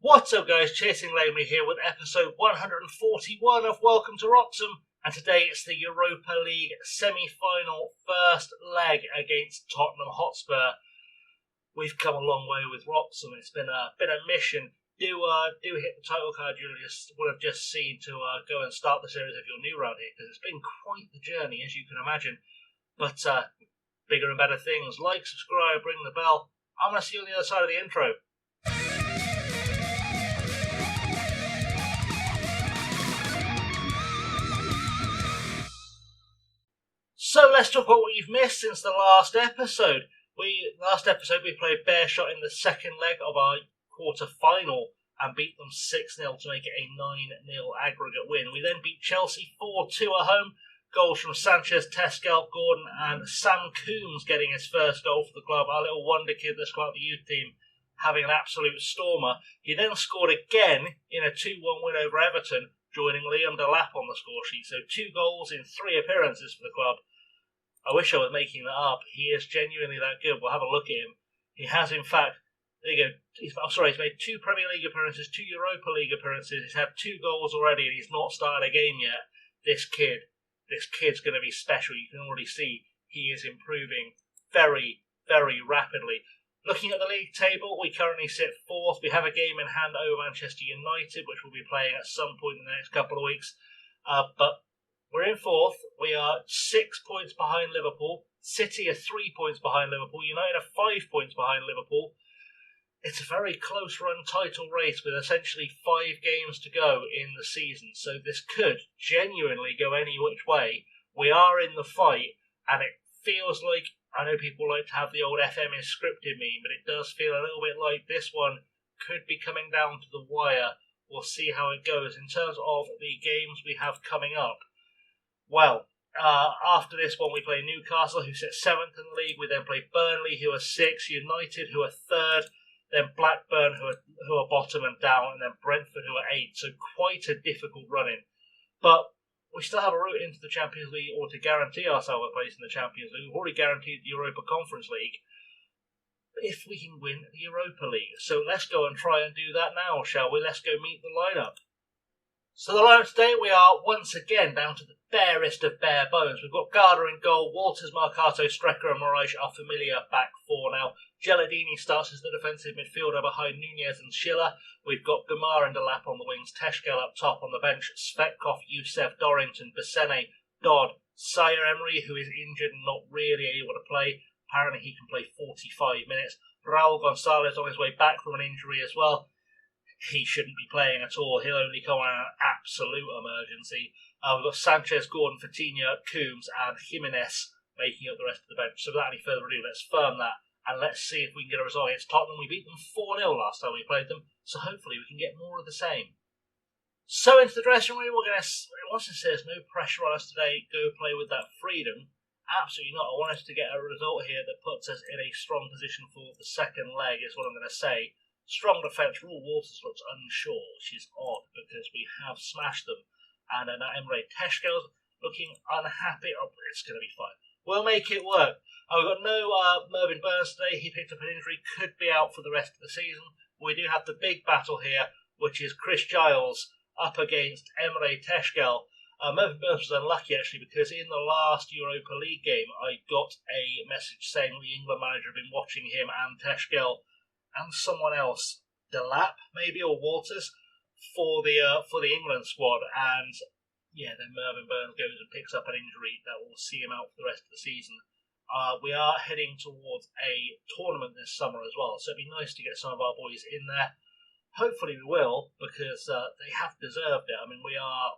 What's up guys, Chasing Lamely here with episode 141 of Welcome to Wroxham, and today it's the Europa League Semi Final first leg against Tottenham Hotspur. We've come a long way with Wroxham. It's been a mission. Do hit the title card you would have just seen to go and start the series if you're new around here, because it's been quite the journey, as you can imagine. But bigger and better things. Like, subscribe, ring the bell. I'm going to see you on the other side of the intro. So let's talk about what you've missed since the last episode. Last episode we played Bearshot in the second leg of our quarter final and beat them 6-0 to make it a 9-0 aggregate win. We then beat Chelsea 4-2 at home. Goals from Sanchez, Tescal, Gordon and Sam Coombs getting his first goal for the club. Our little wonder kid that's got the youth team having an absolute stormer. He then scored again in a 2-1 win over Everton, joining Liam Delap on the score sheet. So 2 goals in 3 appearances for the club. I wish I was making that up. He is genuinely that good. We'll have a look at him. He has, in fact, there you go. He's made 2 Premier League appearances, 2 Europa League appearances. He's had 2 goals already, and he's not started a game yet. This kid's going to be special. You can already see he is improving very, very rapidly. Looking at the league table, we currently sit 4th. We have a game in hand over Manchester United, which we'll be playing at some point in the next couple of weeks. But we're in 4th. We are 6 points behind Liverpool. City are 3 points behind Liverpool. United are 5 points behind Liverpool. It's a very close run title race with essentially 5 games to go in the season. So this could genuinely go any which way. We are in the fight, and it feels like, I know people like to have the old FM is scripted meme, but it does feel a little bit like this one could be coming down to the wire. We'll see how it goes. In terms of the games we have coming up, well, after this one we play Newcastle, who sit 7th in the league. We then play Burnley, who are 6th, United, who are 3rd, then Blackburn, who are bottom and down, and then Brentford, who are 8th. So quite a difficult run-in. But we still have a route into the Champions League, or to guarantee ourselves a place in the Champions League. We've already guaranteed the Europa Conference League, if we can win the Europa League. So let's go and try and do that now, shall we? Let's go meet the lineup. So the lineup today, we are once again down to the barest of bare bones. We've got Garda in goal, Walters, Marcato, Strecker and Moraes are familiar back 4 now. Geladini starts as the defensive midfielder behind Nunez and Schiller. We've got Gumar and Delap on the wings, Teshkel up top on the bench, Svetkov, Youssef, Dorrington, Bassene, Dodd, Sire Emery, who is injured and not really able to play. Apparently he can play 45 minutes. Raul Gonzalez on his way back from an injury as well. He shouldn't be playing at all. He'll only come on an absolute emergency. We've got Sanchez, Gordon, Fatinha, Coombs and Jimenez making up the rest of the bench. So without any further ado, let's firm that and let's see if we can get a result against Tottenham. We beat them 4-0 last time we played them, so hopefully we can get more of the same. So into the dressing room, once it says no pressure on us today, go play with that freedom. Absolutely not. I want us to get a result here that puts us in a strong position for the second leg, is what I'm going to say. Strong defence. Raul Walters looks unsure, which is odd because we have smashed them. And now Emre Teshkel's looking unhappy. Oh, it's going to be fine. We'll make it work. We've got no Mervyn Burns today. He picked up an injury, could be out for the rest of the season. We do have the big battle here, which is Chris Giles up against Emre Teshkel. Mervyn Burns was unlucky actually because in the last Europa League game I got a message saying the England manager had been watching him and Teshkel and someone else, Delap maybe, or Walters, for the England squad, and yeah, then Mervyn Burns goes and picks up an injury that will see him out for the rest of the season. We are heading towards a tournament this summer as well, so it'd be nice to get some of our boys in there. Hopefully we will, because they have deserved it. I mean, we are,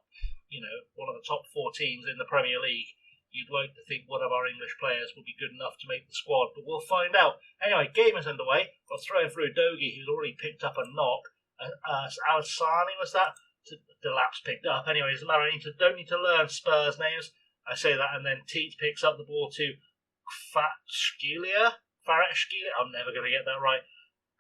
one of the top 4 teams in the Premier League. You'd like to think one of our English players will be good enough to make the squad, but we'll find out. Anyway, game is underway. We'll throw through Dogi, who's already picked up a knock. Al-Sani was that? Delap's picked up. Anyway, doesn't matter. Don't need to learn Spurs names. I say that, and then Teets picks up the ball to Faretshkilia. I'm never going to get that right.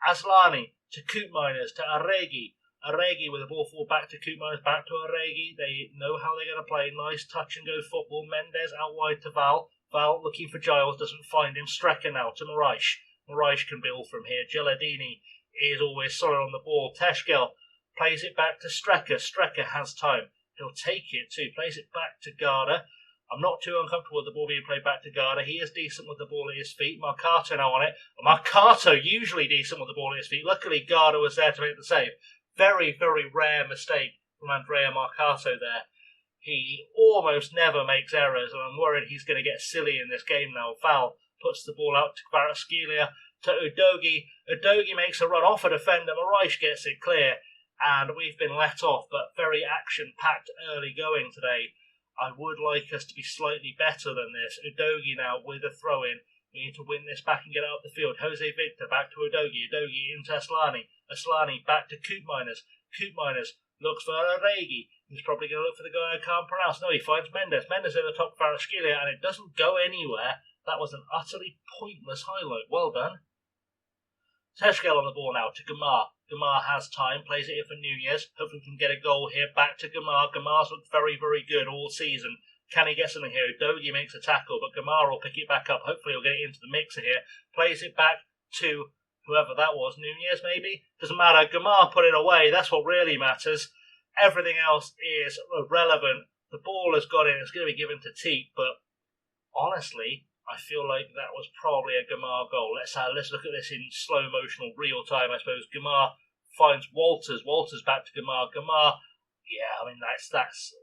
Aslani to Koopmeiners to Aregi. Aregi with the ball forward back to Koopmeiners, back to Aregi. They know how they're going to play. Nice touch and go football. Mendes out wide to Val. Val looking for Giles, doesn't find him. Strecker now to Moraes. Moraes can build from here. Geladini is always solid on the ball. Teschkel plays it back to Strecker. Strecker has time. He'll take it too. Plays it back to Garda. I'm not too uncomfortable with the ball being played back to Garda. He is decent with the ball at his feet. Marcato now on it. Marcato usually decent with the ball at his feet. Luckily, Garda was there to make the save. Very, very rare mistake from Andrea Marcato there. He almost never makes errors, and I'm worried he's going to get silly in this game now. Foul puts the ball out to Kvaratskhelia, to Udogi. Udogi makes a run off a defender. Moraes gets it clear, and we've been let off, but very action-packed early going today. I would like us to be slightly better than this. Udogi now with a throw-in. We need to win this back and get out of the field. Jose Victor back to Udogi. Udogi into Aslani. Aslani back to Koopmeiners. Koopmeiners looks for Aregi. He's probably going to look for the guy I can't pronounce. No, he finds Mendes. Mendes in the top of Kvaratskhelia, and it doesn't go anywhere. That was an utterly pointless highlight. Well done. Teschkel on the ball now to Gamar. Gamar has time, plays it in for Nunez. Hopefully we can get a goal here. Back to Gamar. Gamar's looked very, very good all season. Can he get something here? Udogi makes a tackle, but Gamar will pick it back up. Hopefully he'll get it into the mixer here. Plays it back to whoever that was. Nunez, maybe? Doesn't matter. Gamar put it away. That's what really matters. Everything else is irrelevant. The ball has got in. It's going to be given to Teat, but honestly, I feel like that was probably a Gamar goal. Let's look at this in slow motion or real time, I suppose. Gamar finds Walters. Walters back to Gamar. Gamar, yeah, I mean, that's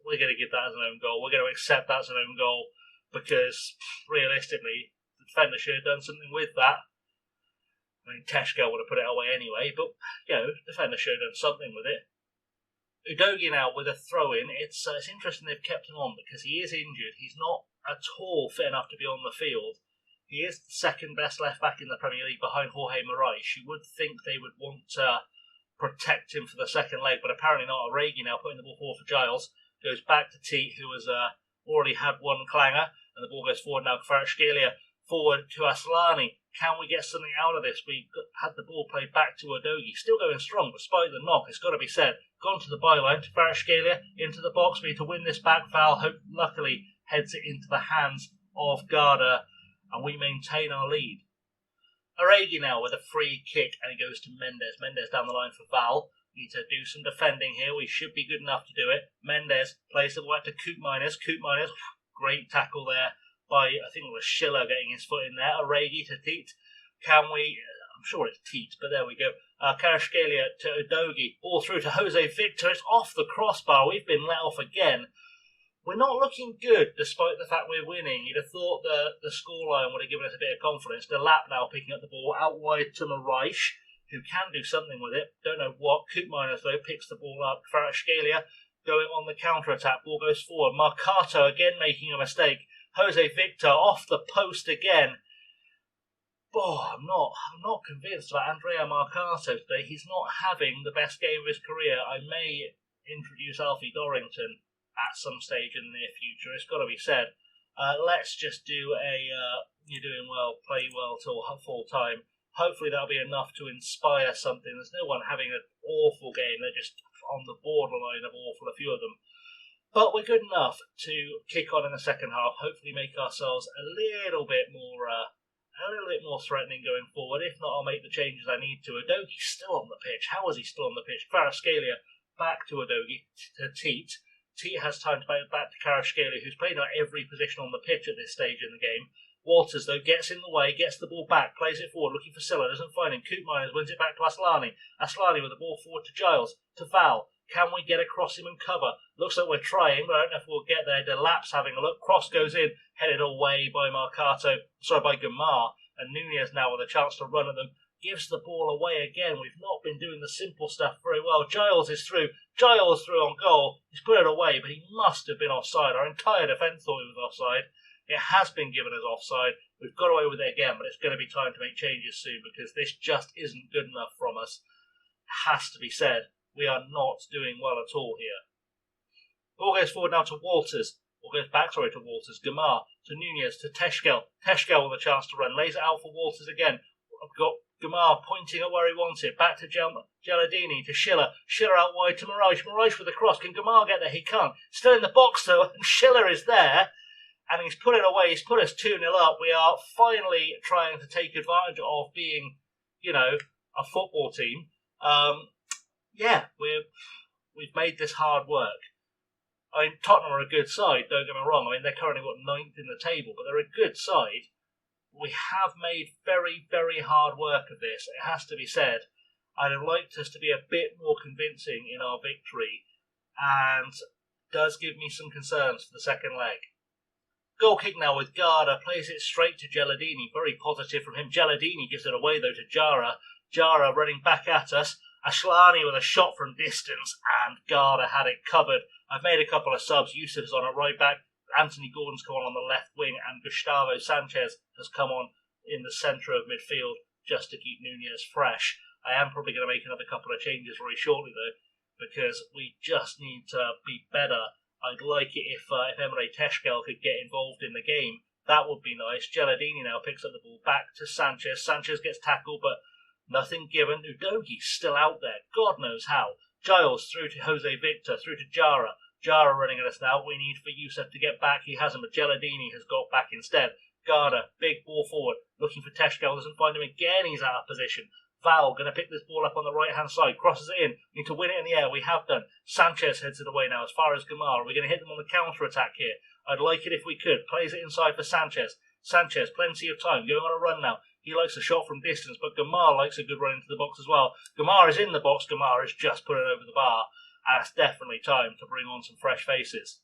we're going to give that as an own goal. We're going to accept that as an own goal because, realistically, the defender should have done something with that. I mean, Teschkel would have put it away anyway, but, the defender should have done something with it. Udogi now with a throw-in. It's interesting they've kept him on because he is injured. He's not at all fit enough to be on the field. He is the second best left back in the Premier League behind Jorge Moraes. You would think they would want to protect him for the second leg, but apparently not. Aregi now putting the ball forward for Giles. Goes back to Teat, who has already had one clanger, and the ball goes forward now. Kvaratskhelia forward to Aslani. Can we get something out of this? We had the ball played back to Udogi. Still going strong despite the knock, it's got to be said. Gone to the byline to Kvaratskhelia, into the box. We need to win this back. Foul, luckily, heads it into the hands of Garda, and we maintain our lead. Aregi now with a free kick, and it goes to Mendes. Mendes down the line for Val. We need to do some defending here. We should be good enough to do it. Mendes plays the ball to Koopmeiners. Koopmeiners, great tackle there by, I think it was Schiller getting his foot in there. Aregi to Teat. Can we... I'm sure it's Teat, but there we go. Kvaratskhelia to Udogi. Ball through to Jose Victor. It's off the crossbar. We've been let off again. We're not looking good, despite the fact we're winning. You'd have thought the scoreline would have given us a bit of confidence. Delap now picking up the ball out wide to Moraes, who can do something with it. Don't know what. Koopmeiners, though, picks the ball up. Kvaratskhelia going on the counter-attack. Ball goes forward. Marcato again making a mistake. Jose Victor off the post again. I'm not convinced about Andrea Marcato today. He's not having the best game of his career. I may introduce Alfie Dorrington at some stage in the near future. It's got to be said. Let's just do you're doing well, play well till full time. Hopefully that'll be enough to inspire something. There's no one having an awful game. They're just on the borderline of awful, a few of them. But we're good enough to kick on in the second half. Hopefully make ourselves a little bit more threatening going forward. If not, I'll make the changes I need to. Udogi's still on the pitch. How is he still on the pitch? Kvaratskhelia back to Udogi, to Teat. Teat has time to back to Kvaratskhelia, who's playing at every position on the pitch at this stage in the game. Walters, though, gets in the way, gets the ball back, plays it forward, looking for Silla, doesn't find him. Koopmeiners wins it back to Aslani. Aslani with the ball forward to Giles, to Val. Can we get across him and cover? Looks like we're trying, but I don't know if we'll get there. Delap's having a look. Cross goes in, headed away by by Gamar. And Nunez now with a chance to run at them. Gives the ball away again. We've not been doing the simple stuff very well. Giles is through. Giles through on goal. He's put it away, but he must have been offside. Our entire defence thought he was offside. It has been given as offside. We've got away with it again, but it's going to be time to make changes soon because this just isn't good enough from us. It has to be said. We are not doing well at all here. Ball goes forward now to Walters. Ball goes back, to Walters. Gamar to Nunez to Teschkel. Teschkel with a chance to run. Lays it out for Walters again. I've got Gamar pointing at where he wants it. Back to Gialadini, to Schiller. Schiller out wide to Moraes. Moraes with a cross. Can Gamar get there? He can't. Still in the box though, and Schiller is there. And he's put it away. He's put us 2-0 up. We are finally trying to take advantage of being, a football team. Yeah, we've made this hard work. I mean, Tottenham are a good side, don't get me wrong. I mean, they're currently ninth in the table, but they're a good side. We have made very, very hard work of this. It has to be said. I'd have liked us to be a bit more convincing in our victory, and does give me some concerns for the second leg. Goal kick now with Garda, plays it straight to Geladini. Very positive from him. Geladini gives it away though to Jara. Jara running back at us. Ashlani with a shot from distance, and Garda had it covered. I've made a couple of subs. Yusuf is on at right back. Anthony Gordon's come on the left wing, and Gustavo Sanchez has come on in the centre of midfield just to keep Nunez fresh. I am probably going to make another couple of changes very shortly though, because we just need to be better. I'd like it if Emre Teşkel could get involved in the game. That would be nice. Geladini now picks up the ball back to Sanchez. Sanchez gets tackled, but nothing given. Udogi's still out there. God knows how. Giles through to Jose Victor, through to Jara. Jara running at us now. We need for Yusuf to get back. He hasn't, but Geladini has got back instead. Garda, big ball forward, looking for Teşkel. Doesn't find him again. He's out of position. Val going to pick this ball up on the right-hand side. Crosses it in. Need to win it in the air. We have done. Sanchez heads it away now as far as Gamar. Are we going to hit them on the counter-attack here? I'd like it if we could. Plays it inside for Sanchez. Sanchez, plenty of time. Going on a run now. He likes a shot from distance, but Gamar likes a good run into the box as well. Gamar is in the box. Gamar has just put it over the bar. And it's definitely time to bring on some fresh faces.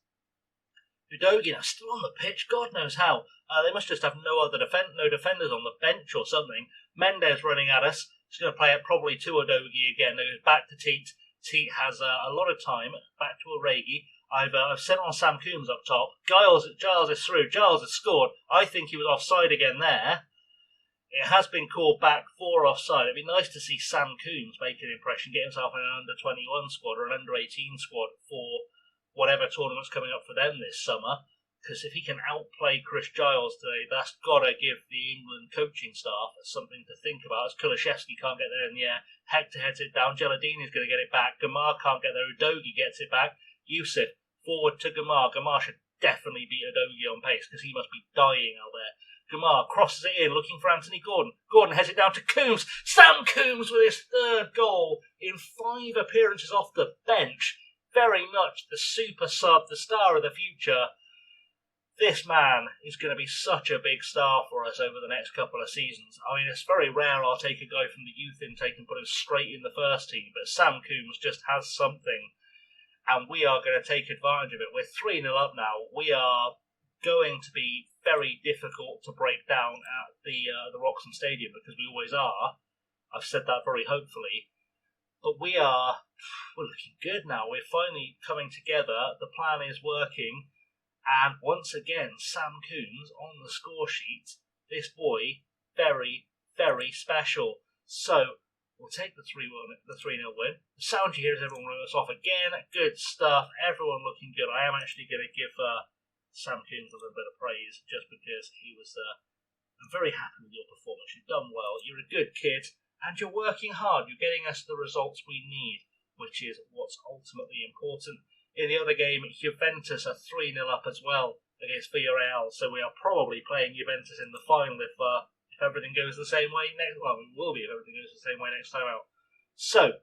Udogi now still on the pitch. God knows how. They must just have no defenders on the bench or something. Mendes running at us. He's going to play it probably to Udogi again. It goes back to Teat. Teat has a lot of time. Back to Oregi. I've sent on Sam Coombs up top. Giles is through. Giles has scored. I think he was offside again there. It has been called back for offside. It'd be nice to see Sam Coombs make an impression, get himself in an under-21 squad or an under-18 squad for whatever tournament's coming up for them this summer. Because if he can outplay Chris Giles today, that's got to give the England coaching staff something to think about. As Kulishevsky can't get there in the air, Hector heads it down, Geladini's going to get it back, Gamar can't get there, Udogi gets it back, Yusuf forward to Gamar. Gamar should definitely beat Udogi on pace because he must be dying out there. Gamar crosses it in, looking for Anthony Gordon. Gordon heads it down to Coombs. Sam Coombs with his third goal in 5 appearances off the bench. Very much the super sub, the star of the future. This man is going to be such a big star for us over the next couple of seasons. I mean, it's very rare I'll take a guy from the youth intake and put him straight in the first team, but Sam Coombs just has something, and we are going to take advantage of it. We're 3-0 up now. We are going to be very difficult to break down at the Wroxham Stadium, because we always are. I've said that very hopefully. But we're looking good now. We're finally coming together. The plan is working. And once again, Sam Coombs on the score sheet. This boy, very, very special. So, we'll take the 3-0 win. The sound you hear is everyone running us off again. Good stuff. Everyone looking good. I am actually going to give Sam Coombs a little bit of praise just because he was I'm very happy with your performance. You've done well. You're a good kid. And you're working hard. You're getting us the results we need, which is what's ultimately important. In the other game, Juventus are 3-0 up as well against Villarreal, so we are probably playing Juventus in the final if everything goes the same way next. Well, we will be if everything goes the same way next time out. So,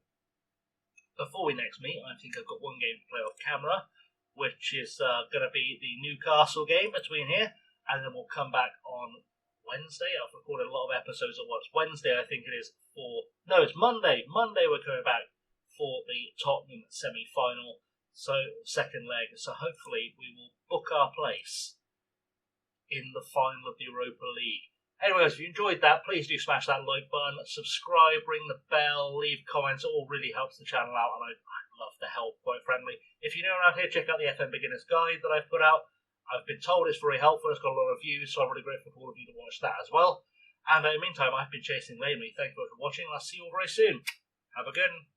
before we next meet, I think I've got one game to play off camera, which is going to be the Newcastle game between here, and then we'll come back on Wednesday. I've recorded a lot of episodes at once. Wednesday, I think it is it's Monday. Monday we're coming back for the Tottenham Semi Final. So, second leg. So, hopefully, we will book our place in the final of the Europa League. Anyways, if you enjoyed that, please do smash that like button, subscribe, ring the bell, leave comments. It all really helps the channel out, and I'd love the help, quite frankly. If you're new around here, check out the FM Beginner's Guide that I've put out. I've been told it's very helpful. It's got a lot of views, so I'm really grateful for all of you to watch that as well. And in the meantime, I've been Chasing Lanely. Thank you all for watching, and I'll see you all very soon. Have a good one.